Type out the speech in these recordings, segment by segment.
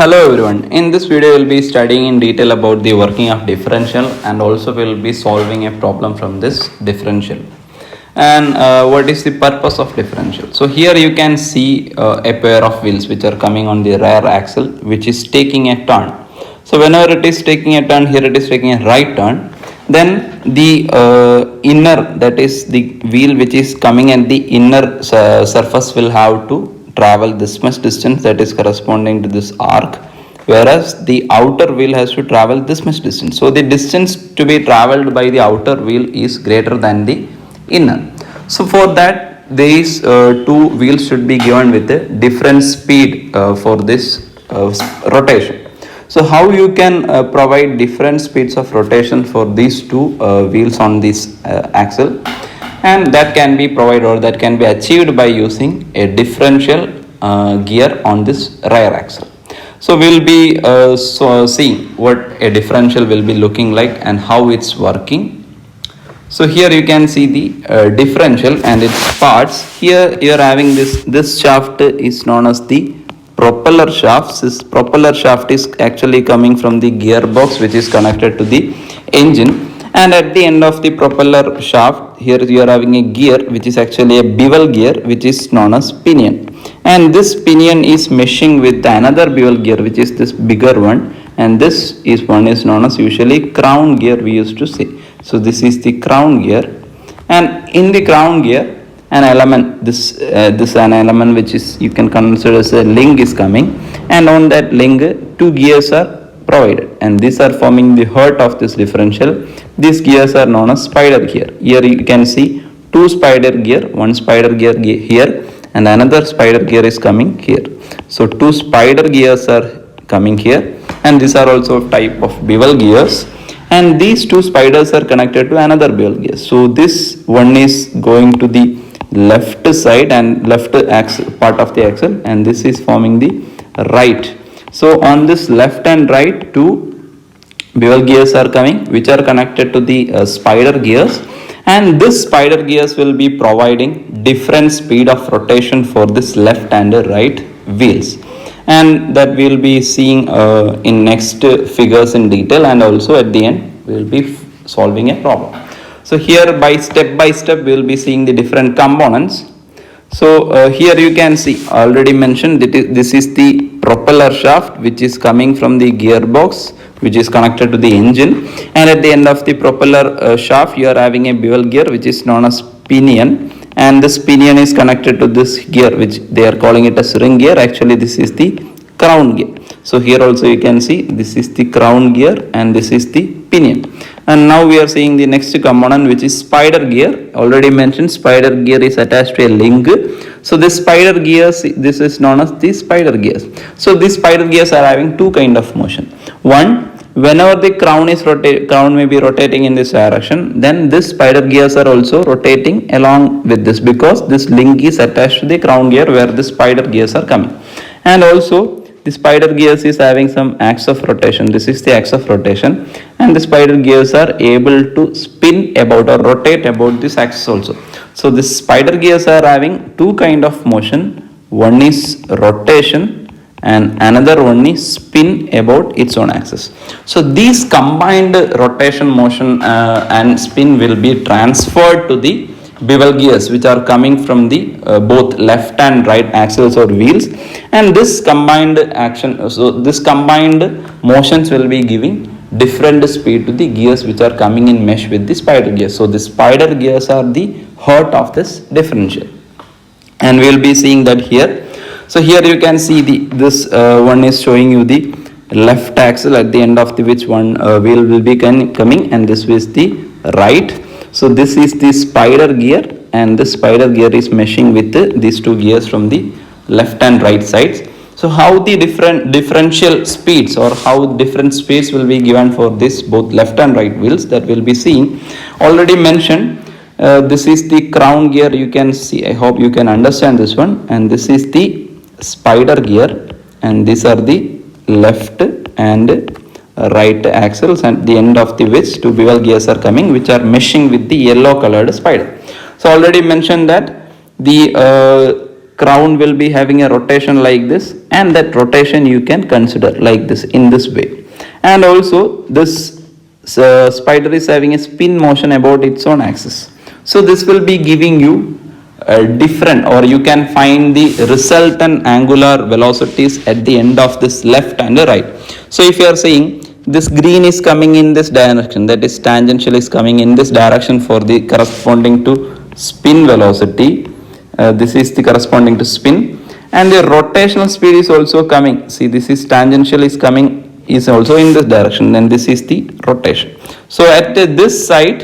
Hello everyone, in this video we will be studying in detail about the working of differential and also we will be solving a problem from this differential. And what is the purpose of differential? So here you can see a pair of wheels which are coming on the rear axle which is taking a turn. So whenever it is taking a turn, here it is taking a right turn, then the inner, that is the wheel which is coming at the inner surface will have to travel this much distance, that is corresponding to this arc, whereas the outer wheel has to travel this much distance. So the distance to be traveled by the outer wheel is greater than the inner. So for that these two wheels should be given with a different speed for this rotation. So how you can provide different speeds of rotation for these two wheels on this axle, and that can be provided or that can be achieved by using a differential gear on this rear axle. So we'll be seeing what a differential will be looking like and how it's working. So here you can see the differential and its parts. Here you are having this shaft is known as the propeller shaft. This propeller shaft is actually coming from the gearbox which is connected to the engine. And at the end of the propeller shaft, here you are having a gear which is actually a bevel gear which is known as pinion. And this pinion is meshing with another bevel gear which is this bigger one. And this is one is known as usually crown gear we used to say. So this is the crown gear. And in the crown gear, an element, this an element which is you can consider as a link is coming. And on that link, two gears are provided, and these are forming the heart of this differential. These gears are known as spider gear. Here you can see two spider gear, one spider gear here and another spider gear is coming here. So two spider gears are coming here, and these are also type of bevel gears, and these two spiders are connected to another bevel gear. So this one is going to the left side and left axle part of the axle, and this is forming the right. So on this left and right, two bevel gears are coming which are connected to the spider gears, and this spider gears will be providing different speed of rotation for this left and right wheels, and that we will be seeing in next figures in detail, and also at the end we will be solving a problem. So here by step we will be seeing the different components. So here you can see already mentioned that this is the propeller shaft which is coming from the gearbox which is connected to the engine, and at the end of the propeller shaft you are having a bevel gear which is known as pinion, and this pinion is connected to this gear which they are calling it as ring gear. Actually this is the crown gear. So here also you can see this is the crown gear and this is the pinion. And now we are seeing the next component which is spider gear. Already mentioned spider gear is attached to a link. So this spider gears, this is known as the spider gears. So these spider gears are having two kind of motion. One, whenever the crown may be rotating in this direction, then this spider gears are also rotating along with this, because this link is attached to the crown gear where the spider gears are coming. And also the spider gears is having some axis of rotation. This is the axis of rotation, and the spider gears are able to spin about or rotate about this axis also. So this spider gears are having two kind of motion. One is rotation and another one is spin about its own axis. So these combined rotation motion and spin will be transferred to the bevel gears which are coming from the both left and right axles or wheels, and this combined action, so this combined motions will be giving different speed to the gears which are coming in mesh with the spider gears. So the spider gears are the heart of this differential, and we will be seeing that here. So here you can see this one is showing you the left axle at the end of the which one wheel will be coming, and this is the right. So this is the spider gear, and the spider gear is meshing with these two gears from the left and right sides. So how the different differential speeds or how different speeds will be given for this both left and right wheels, that will be seeing. Already mentioned, this is the crown gear, you can see, I hope you can understand this one, and this is the spider gear, and these are the left and right axles, and the end of the which two bevel gears are coming which are meshing with the yellow colored spider. So already mentioned that the crown will be having a rotation like this, and that rotation you can consider like this, in this way. And also this spider is having a spin motion about its own axis. So this will be giving you different, or you can find the resultant angular velocities at the end of this left and right. So if you are saying this green is coming in this direction, that is tangential is coming in this direction for the corresponding to spin velocity, this is the corresponding to spin, and the rotational speed is also coming. See, this is tangential is coming, is also in this direction, and this is the rotation. So at this side,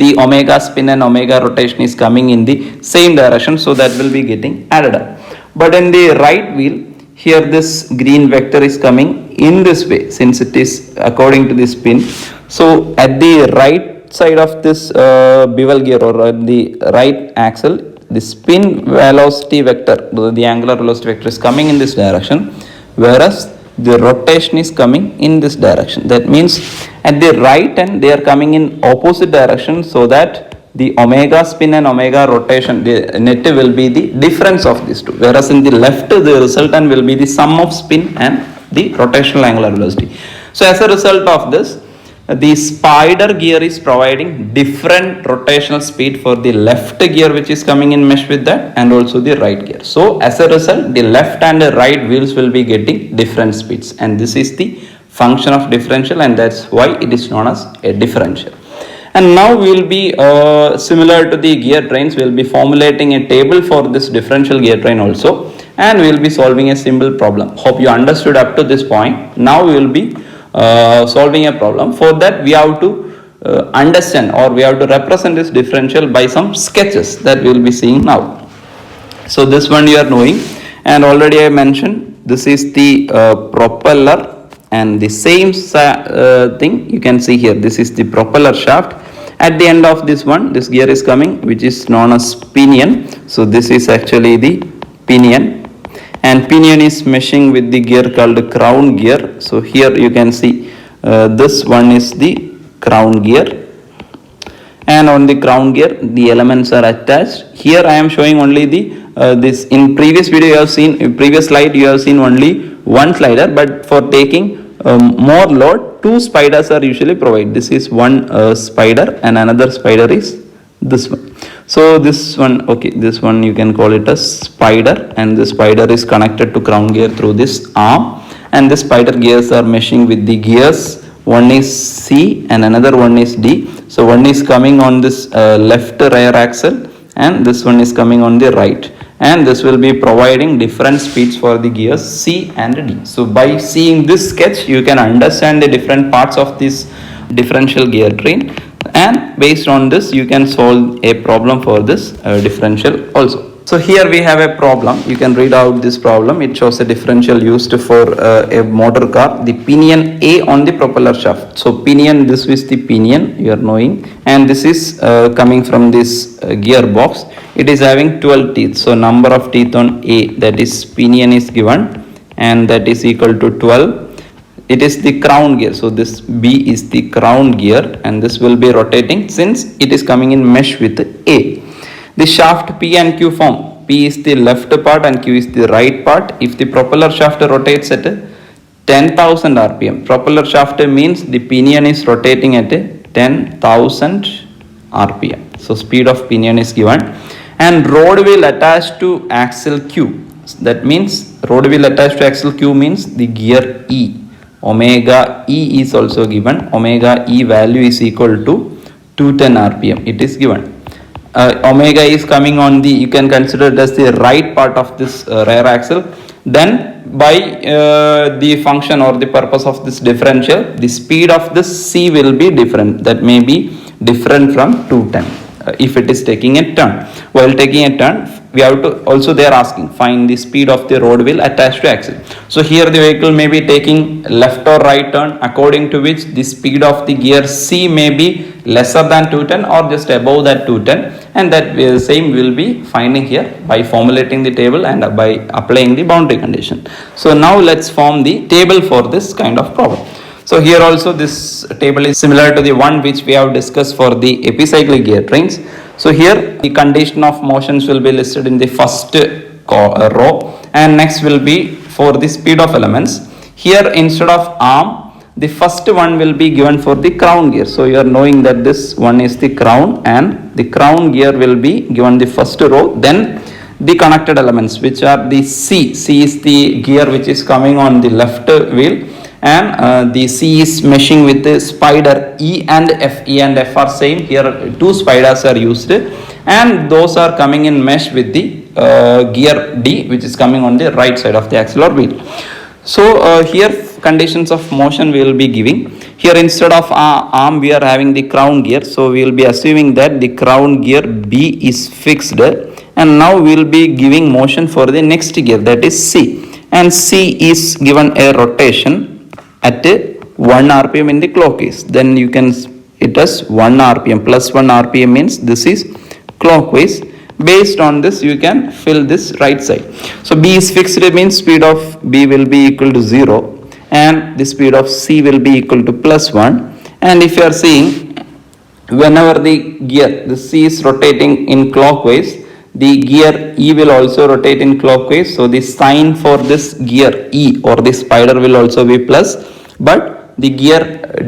the omega spin and omega rotation is coming in the same direction, so that will be getting added up. But in the right wheel, here this green vector is coming in this way, since it is according to the spin. So at the right side of this bevel gear, or at the right axle, the spin velocity vector, the angular velocity vector is coming in this direction, whereas the rotation is coming in this direction. That means at the right end they are coming in opposite direction, so that the omega spin and omega rotation, the net will be the difference of these two, whereas in the left the resultant will be the sum of spin and the rotational angular velocity. So as a result of this, the spider gear is providing different rotational speed for the left gear which is coming in mesh with that, and also the right gear. So as a result, the left and the right wheels will be getting different speeds, and this is the function of differential, and that's why it is known as a differential. And now we will be similar to the gear trains, we will be formulating a table for this differential gear train also, and we will be solving a simple problem. Hope you understood up to this point. Now we will be solving a problem. For that we have to understand, or we have to represent this differential by some sketches that we will be seeing now. So this one you are knowing, and already I mentioned this is the propeller, and the same thing you can see here, this is the propeller shaft. At the end of this one, this gear is coming, which is known as pinion. So this is actually the pinion, and pinion is meshing with the gear called crown gear. So here you can see this one is the crown gear, and on the crown gear the elements are attached. Here I am showing only the this. In previous video you have seen, in previous slide you have seen only one slider, but for taking more load, two spiders are usually provided. This is one spider, and another spider is this one. So this one, okay, this one you can call it as spider, and the spider is connected to crown gear through this arm, and the spider gears are meshing with the gears. One is C and another one is D. So one is coming on this left rear axle, and this one is coming on the right, and this will be providing different speeds for the gears C and D. So by seeing this sketch you can understand the different parts of this differential gear train, and based on this you can solve a problem for this differential also. So here we have a problem, you can read out this problem. It shows a differential used for a motor car, the pinion A on the propeller shaft. So pinion, this is the pinion you are knowing, and this is coming from this gearbox. It is having 12 teeth, so number of teeth on A, that is pinion, is given, and that is equal to 12. It is the crown gear, so this B is the crown gear, and this will be rotating since it is coming in mesh with A. The shaft P and Q form, P is the left part and Q is the right part. If the propeller shaft rotates at 10,000 rpm, propeller shaft means the pinion is rotating at 10,000 rpm. So speed of pinion is given, and rod wheel attached to axle Q. That means rod wheel attached to axle Q means the gear E. Omega E is also given. Omega E value is equal to 210 rpm. It is given. Omega is coming on the, you can consider it as the right part of this rear axle. Then by the function or the purpose of this differential, the speed of this C will be different. That may be different from 210 if it is taking a turn. While taking a turn, we have to also, they are asking find the speed of the rod wheel attached to axle. So here the vehicle may be taking left or right turn, according to which the speed of the gear C may be lesser than 210 or just above that 210, and that same will be finding here by formulating the table and by applying the boundary condition. So now let's form the table for this kind of problem. So here also this table is similar to the one which we have discussed for the epicyclic gear trains. So here the condition of motions will be listed in the first row, and next will be for the speed of elements. Here instead of arm, the first one will be given for the crown gear. So you are knowing that this one is the crown, and the crown gear will be given the first row. Then the connected elements, which are the C. C is the gear which is coming on the left wheel, and the C is meshing with the spider E and F. E and F are same. Here two spiders are used, and those are coming in mesh with the gear D, which is coming on the right side of the axle or wheel. So here conditions of motion we will be giving. Here instead of arm we are having the crown gear, so we will be assuming that the crown gear B is fixed, and now we will be giving motion for the next gear, that is C, and C is given a rotation at 1 rpm in the clockwise. Then you can it as 1 rpm plus 1 rpm means this is clockwise. Based on this you can fill this right side. So B is fixed means speed of B will be equal to 0, and the speed of C will be equal to plus 1. And if you are seeing, whenever the gear, the C is rotating in clockwise, the gear E will also rotate in clockwise. So the sign for this gear E or the spider will also be plus, but the gear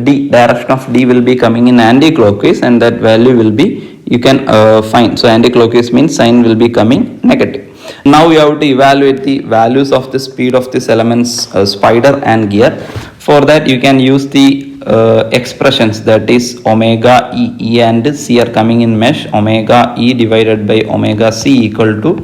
D, direction of D will be coming in anti-clockwise, and that value will be, you can find. So anti-clockwise means sign will be coming negative. Now we have to evaluate the values of the speed of this elements spider and gear. For that you can use the expressions, that is omega E. E and C are coming in mesh. Omega E divided by omega C equal to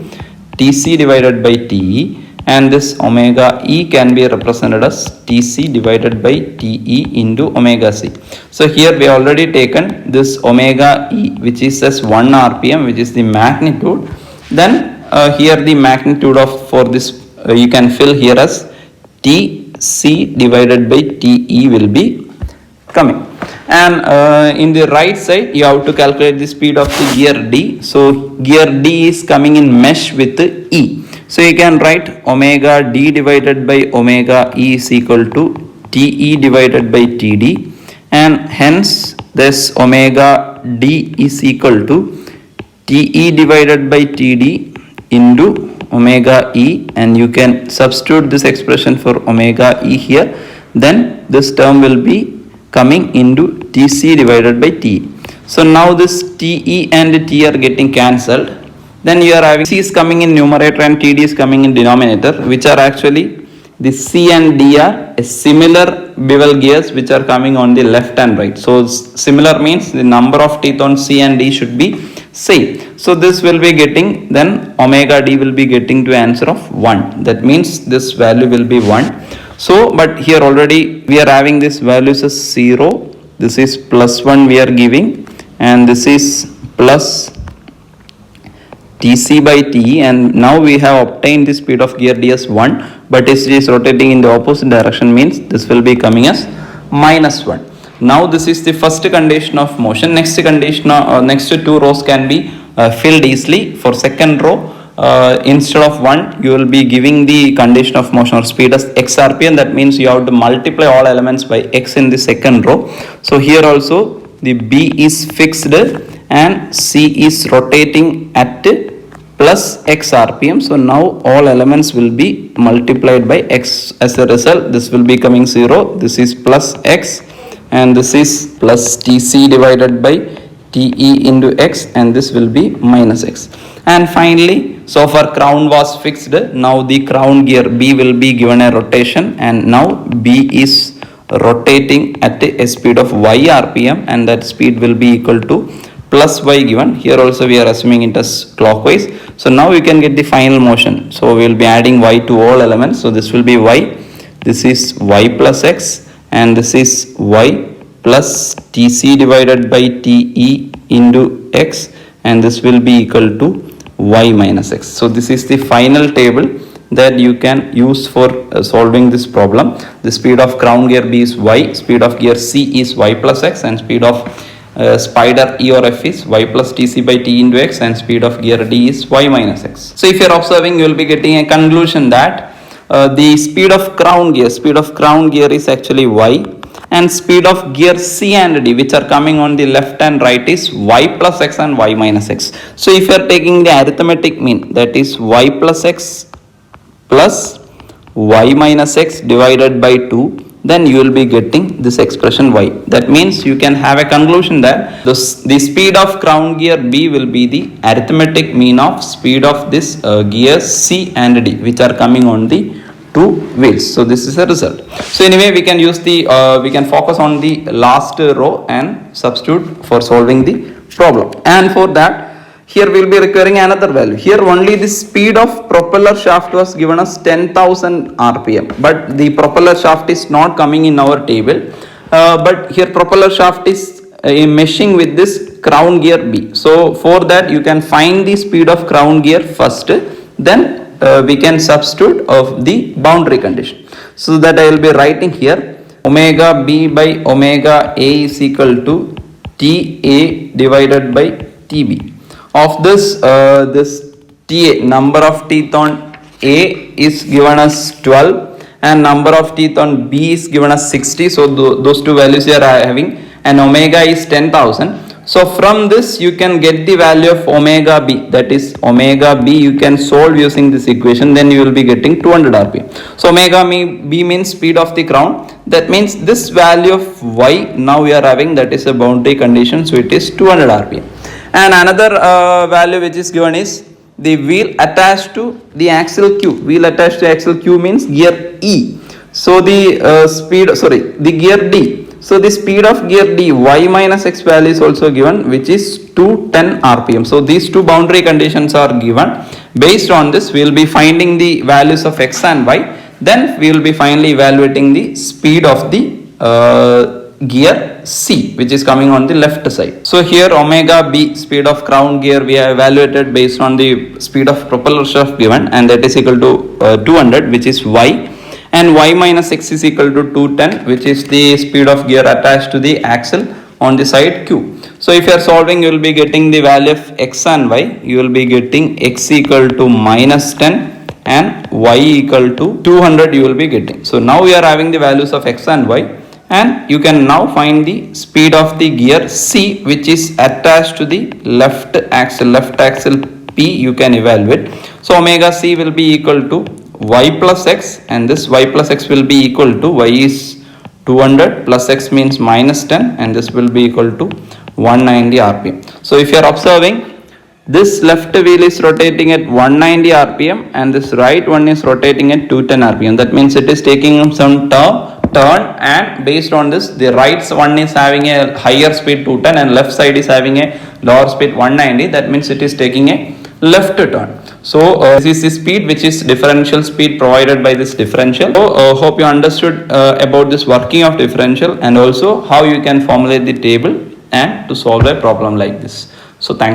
TC divided by TE, and this omega E can be represented as TC divided by TE into omega C. So here we have already taken this omega E, which is as 1 rpm, which is the magnitude. Then here the magnitude of for this you can fill here as TC divided by TE will be coming. And in the right side you have to calculate the speed of the gear D. So gear D is coming in mesh with E. So you can write omega D divided by omega E is equal to TE divided by TD, and hence this omega D is equal to TE divided by TD into omega E, and you can substitute this expression for omega E here. Then this term will be coming into TC divided by TE. So now this TE and T are getting cancelled. Then you are having C is coming in numerator and TD is coming in denominator, which are actually the C and D are a similar bevel gears which are coming on the left and right. So similar means the number of teeth on C and D should be same. So this will be getting, then omega D will be getting to answer of 1. That means this value will be 1. So but here already we are having this values as 0. This is plus 1 we are giving, and this is plus TC by TE, and now we have obtained the speed of gear D as 1, but it is rotating in the opposite direction means this will be coming as minus 1. Now this is the first condition of motion. Next condition, next two rows can be filled easily. For second row, instead of 1 you will be giving the condition of motion or speed as x rpm. That means you have to multiply all elements by x in the second row. So here also the B is fixed and C is rotating at plus x rpm. So now all elements will be multiplied by x. As a result, this will be coming 0. This is plus x, and this is plus TC divided by TE into x, and this will be minus x. And finally, so far crown was fixed. Now the crown gear B will be given a rotation, and now B is rotating at a speed of y rpm, and that speed will be equal to plus y given. Here also we are assuming it as clockwise. So now you can get the final motion. So we will be adding y to all elements. So this will be y, this is y plus x, and this is y plus TC divided by TE into x, and this will be equal to y minus x. So this is the final table that you can use for solving this problem. The speed of crown gear B is y, speed of gear C is y plus x, and speed of spider E or F is y plus TC by T into x, and speed of gear D is y minus x. So if you are observing, you will be getting a conclusion that the speed of crown gear is actually y, and speed of gear C and D which are coming on the left and right is y plus x and y minus x. So if you are taking the arithmetic mean, that is y plus x plus y minus x divided by 2, then you will be getting this expression y. That means you can have a conclusion that the speed of crown gear B will be the arithmetic mean of speed of this gear C and D which are coming on the two wheels. So this is a result. So anyway, we can use the we can focus on the last row and substitute for solving the problem. And for that, here we will be requiring another value. Here only the speed of propeller shaft was given as 10,000 rpm, but the propeller shaft is not coming in our table. But here propeller shaft is meshing with this crown gear B. So for that you can find the speed of crown gear first, then we can substitute of the boundary condition. So that I will be writing here omega B by omega A is equal to TA divided by TB. Of this, this TA, number of teeth on A is given as 12 and number of teeth on B is given as 60. So those two values here are having, and omega is 10,000. So from this you can get the value of omega B, that is omega B you can solve using this equation, then you will be getting 200 rpm. So omega B means speed of the crown, that means this value of y now we are having, that is a boundary condition, so it is 200 rpm. And another value which is given is the wheel attached to the axle Q. Wheel attached to axle Q means gear E. So the the gear D. So the speed of gear D, y minus x value is also given, which is 210 rpm. So these two boundary conditions are given. Based on this, we will be finding the values of x and y. Then we will be finally evaluating the speed of the gear C, which is coming on the left side. So here omega B, speed of crown gear, we have evaluated based on the speed of propeller shaft given, and that is equal to 200, which is y. And y minus x is equal to 210, which is the speed of gear attached to the axle on the side Q. So if you are solving, you will be getting the value of x and y. You will be getting x equal to minus 10 and y equal to 200 you will be getting. So now we are having the values of x and y, and you can now find the speed of the gear C which is attached to the left axle P you can evaluate. So omega C will be equal to y plus x, and this y plus x will be equal to, y is 200 plus x means minus 10, and this will be equal to 190 rpm. So if you are observing, this left wheel is rotating at 190 rpm and this right one is rotating at 210 rpm. That means it is taking some turn, and based on this, the right one is having a higher speed 210 and left side is having a lower speed 190. That means it is taking a left turn. So this is the speed which is differential speed provided by this differential. So hope you understood about this working of differential and also how you can formulate the table and to solve a problem like this. So thanks.